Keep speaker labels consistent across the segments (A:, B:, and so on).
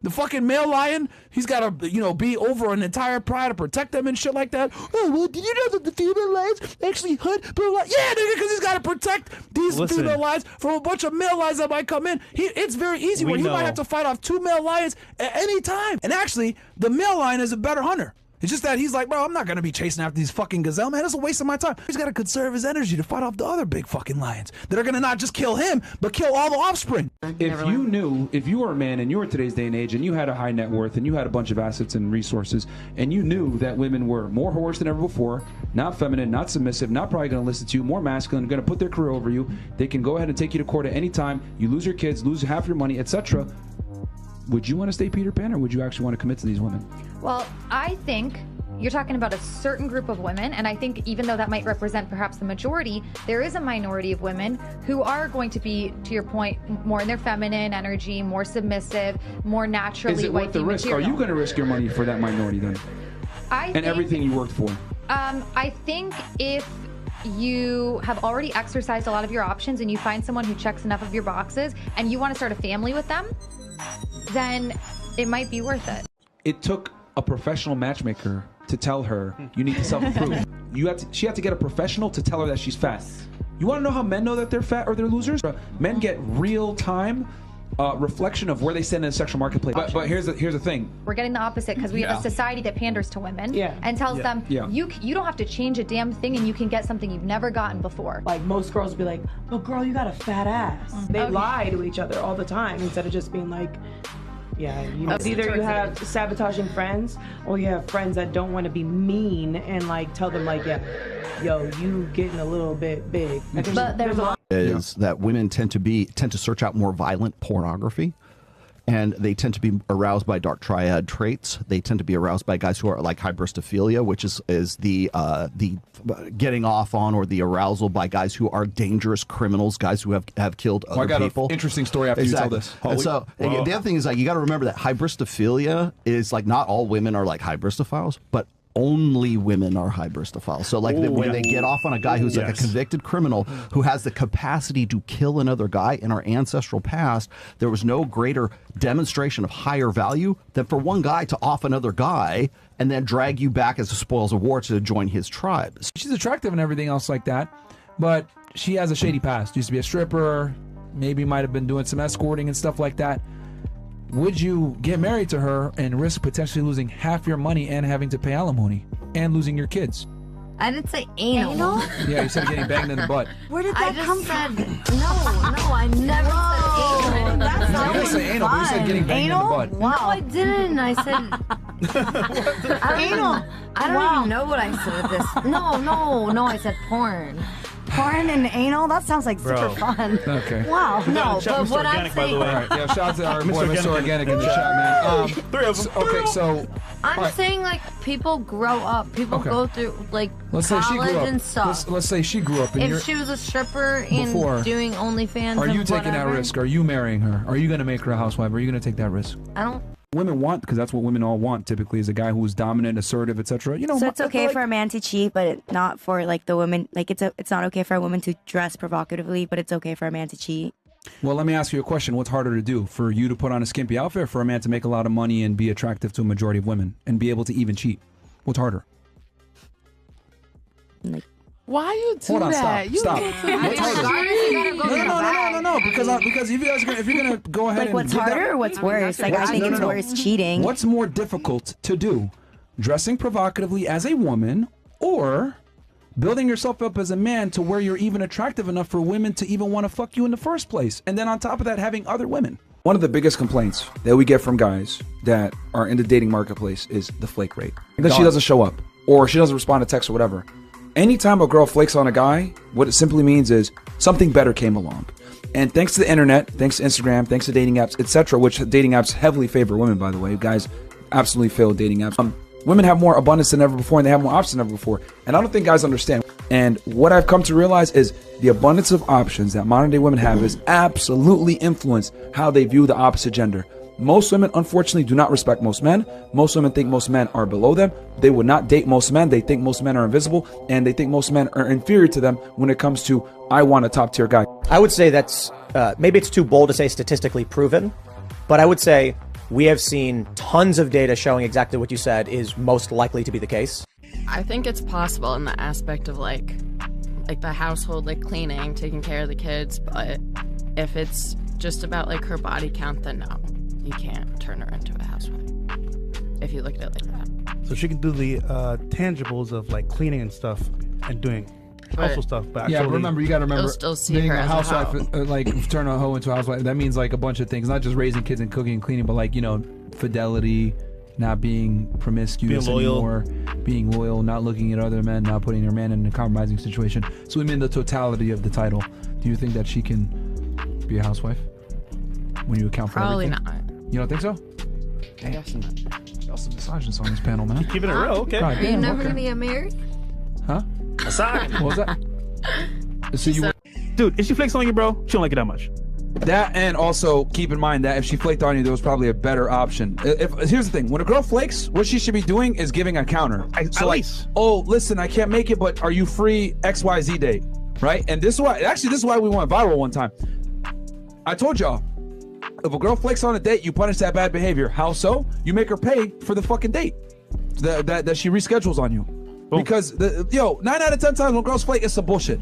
A: The fucking male lion, he's got to, be over an entire pride to protect them and shit like that. Oh, well, did you know that the female lions actually hunt? Yeah, nigga, because he's got to protect these female lions from a bunch of male lions that might come in. It's very easy where he might have to fight off 2 male lions at any time. And actually, the male lion is a better hunter. It's just that he's like, bro, I'm not going to be chasing after these fucking gazelle, man. It's a waste of my time. He's got to conserve his energy to fight off the other big fucking lions that are going to not just kill him, but kill all the offspring.
B: If you were a man and you were today's day and age and you had a high net worth and you had a bunch of assets and resources and you knew that women were more whores than ever before, not feminine, not submissive, not probably going to listen to you, more masculine, going to put their career over you, they can go ahead and take you to court at any time, you lose your kids, lose half your money, etc. Would you want to stay Peter Pan or would you actually want to commit to these women?
C: Well, I think you're talking about a certain group of women, and I think even though that might represent perhaps the majority, there is a minority of women who are going to be, to your point, more in their feminine energy, more submissive, more naturally
B: Is it worth the risk?
C: material.
B: Are you going to risk your money for that minority then? Everything you worked for?
C: I think if you have already exercised a lot of your options and you find someone who checks enough of your boxes and you want to start a family with them, then it might be worth it.
B: It took a professional matchmaker to tell her you need to self-improve. She had to get a professional to tell her that she's fat. You want to know how men know that they're fat or they're losers? Men get real-time reflection of where they stand in the sexual marketplace. But here's the thing.
C: We're getting the opposite because we have a society that panders to women and tells them you don't have to change a damn thing and you can get something you've never gotten before.
D: Like most girls would be like, "Oh, girl, you got a fat ass." They lie to each other all the time instead of just being like, either you have sabotaging friends or you have friends that don't want to be mean and like tell them like, yo, you getting a little bit big.
E: But there's that women tend to search out more violent pornography, and they tend to be aroused by dark triad traits. They tend to be aroused by guys who are like hybristophilia, which is the getting off on or the arousal by guys who are dangerous criminals, guys who have killed other people. I got
A: an interesting story after you tell this.
E: And so the other thing is like you got to remember that hybristophilia is like not all women are like hybristophiles, but only women are hybristophiles. So like when they get off on a guy who's like a convicted criminal who has the capacity to kill another guy in our ancestral past, there was no greater demonstration of higher value than for one guy to off another guy and then drag you back as the spoils of war to join his tribe.
A: She's attractive and everything else like that, but she has a shady past. Used to be a stripper, maybe might have been doing some escorting and stuff like that. Would you get married to her and risk potentially losing half your money and having to pay alimony and losing your kids?
F: I didn't say anal.
A: Yeah, you said getting banged in the butt.
F: Where did that come from? No, I never said anal.
A: That's not you didn't say anal, but you said getting banged in the butt.
F: Wow. No, I didn't. I said anal. I don't even know what I said with this. No, I said porn.
G: Porn and anal? That sounds like super fun.
A: Okay.
G: Wow.
F: No, but what I'm saying...
A: All right, yeah, shout out to our boy Mr. Organic in the chat, man.
H: 3 of them.
A: Okay, so...
F: I'm saying, like, people grow up. People go through, like, college and stuff.
A: Let's say she grew up.
F: If she was a stripper and doing OnlyFans
A: are you
F: and
A: taking that risk? Are you marrying her? Are you going to make her a housewife? Are you going to take that risk?
F: I don't...
A: Women want, because that's what women all want typically, is a guy who's dominant, assertive, etc. You know,
G: so it's okay for a man to cheat, but not for like the woman. Like it's not okay for a woman to dress provocatively, but it's okay for a man to cheat.
A: Well, let me ask you a question. What's harder to do? For you to put on a skimpy outfit, or for a man to make a lot of money and be attractive to a majority of women and be able to even cheat? What's harder?
G: Like,
I: why you do
A: Hold on,
I: that?
A: Stop. What's harder? No. Because if you're gonna go ahead
G: like what's harder or what's worse? Like I think it's worse cheating.
A: What's more difficult to do? Dressing provocatively as a woman, or building yourself up as a man to where you're even attractive enough for women to even want to fuck you in the first place, and then on top of that having other women? One of the biggest complaints that we get from guys that are in the dating marketplace is the flake rate. That she doesn't show up, or she doesn't respond to text or whatever. Anytime a girl flakes on a guy, what it simply means is something better came along. And thanks to the internet, thanks to Instagram, thanks to dating apps, etc., which dating apps heavily favor women, by the way. Guys absolutely fail dating apps. Women have more abundance than ever before, and they have more options than ever before. And I don't think guys understand. And what I've come to realize is the abundance of options that modern day women have is absolutely influenced how they view the opposite gender. Most women, unfortunately, do not respect most men. Most women think most men are below them. They would not date most men. They think most men are invisible, and they think most men are inferior to them when it comes to, I want a top-tier guy.
J: I would say that's, maybe it's too bold to say statistically proven, but I would say
H: we have seen tons of data showing exactly what you said is most likely to be the case.
I: I think it's possible in the aspect of like the household, like cleaning, taking care of the kids, but if it's just about like her body count, then no, you can't turn her into a housewife if you look at it like that.
J: So she can do the tangibles of like cleaning and stuff and doing household stuff, but
B: yeah, but remember, you got to remember,
I: still see
B: being
I: her
B: a
I: as a
B: housewife,
I: hoe.
B: like turn a hoe into a housewife, that means like a bunch of things, not just raising kids and cooking and cleaning, but like, you know, fidelity, not being promiscuous anymore, being loyal, not looking at other men, not putting your man in a compromising situation. So we mean the totality of the title. Do you think that she can be a housewife when you account for
I: Probably
B: everything?
I: not.
B: You don't think so? Damn, y'all some misogynists on this panel, man.
J: Keeping it real, okay.
B: God
F: Are you
B: damn,
F: never
B: okay.
F: gonna get married?
B: Huh? What was that? So you
J: Dude, if she flakes on you, bro, she don't like it that much.
B: that, and also keep in mind that if she flaked on you, there was probably a better option. Here's the thing: when a girl flakes, what she should be doing is giving a counter. So like, oh, listen, I can't make it, but are you free XYZ date? Right? And this is why we went viral one time. I told y'all, if a girl flakes on a date, you punish that bad behavior. How so? You make her pay for the fucking date that she reschedules on you. Because 9 out of 10 times when girls flake, it's some bullshit.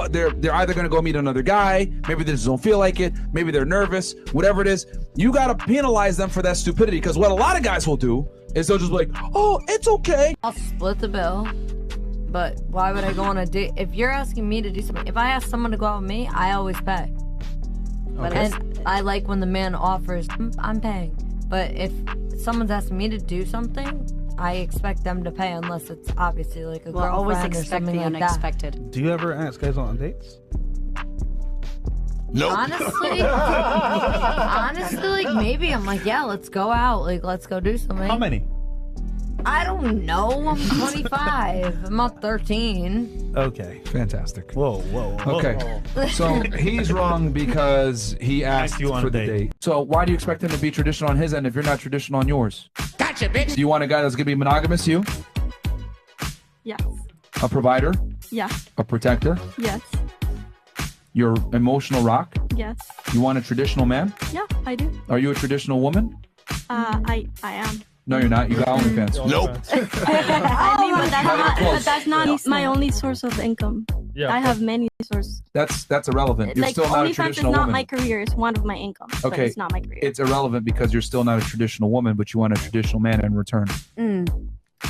B: They're either gonna go meet another guy, maybe they just don't feel like it, maybe they're nervous, whatever it is. You gotta penalize them for that stupidity, because what a lot of guys will do is they'll just be like, oh, it's okay.
F: I'll split the bill, but why would I go on a date? If you're asking me to do something, if I ask someone to go out with me, I always pay. But and I like when the man offers, I'm paying. But if someone's asking me to do something, I expect them to pay, unless it's obviously like a girlfriend
K: always
F: or
K: expect
F: something
K: the
F: like that.
K: unexpected.
J: Do you ever ask guys on dates?
E: Nope.
F: Honestly, like maybe I'm like, yeah, let's go out, like let's go do something.
J: How many?
F: I don't know. I'm 25. I'm not 13.
J: Okay.
B: Fantastic.
J: Whoa.
B: Okay. So he's wrong because he asked
J: you on
B: for
J: a
B: the
J: date.
B: date. So why do you expect him to be traditional on his end if you're not traditional on yours? Gotcha, bitch. Do you want a guy that's gonna be monogamous to you?
L: Yes.
B: A provider?
L: Yes.
B: A protector?
L: Yes.
B: Your emotional rock?
L: Yes.
B: You want a traditional man?
L: Yeah, I do.
B: Are you a traditional woman?
L: I am.
B: No, you're not. You got OnlyFans.
E: Nope.
L: I mean, but that's not my only source of income.
J: Yeah.
L: I have many sources.
B: That's irrelevant. You're
L: Like
B: still not a
L: OnlyFans is
B: traditional
L: not
B: woman.
L: my career. It's one of my income. But
B: Okay.
L: it's not my career.
B: It's irrelevant because you're still not a traditional woman, but you want a traditional man in return.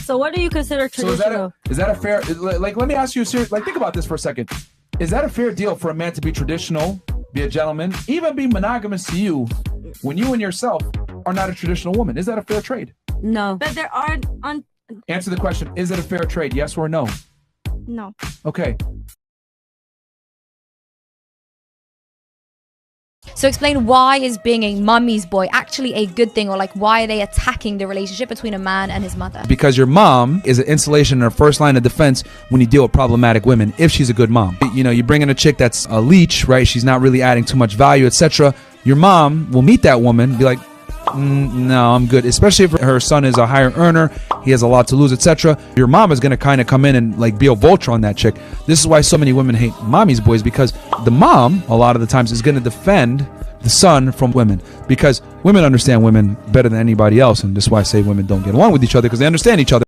L: So what do you consider
B: So
L: traditional?
B: is that a fair? Like, let me ask you a serious. Like, think about this for a second. Is that a fair deal for a man to be traditional, be a gentleman, even be monogamous to you, when you and yourself are not a traditional woman? Is that a fair trade?
F: No.
L: But there are
B: Answer the question. Is it a fair trade? Yes or no?
L: no.
B: Okay.
M: So explain, why is being a mummy's boy actually a good thing, or like why are they attacking the relationship between a man and his mother?
B: Because your mom is an insulation in her first line of defense when you deal with problematic women, if she's a good mom. You know, you bring in a chick that's a leech, right? She's not really adding too much value, etc. Your mom will meet that woman, be like, no, I'm good. Especially if her son is a higher earner, he has a lot to lose, etc. Your mom is going to kind of come in and like be a vulture on that chick. This is why so many women hate mommy's boys, because the mom, a lot of the times, is going to defend the son from women, because women understand women better than anybody else, and this is why I say women don't get along with each other, because they understand each other.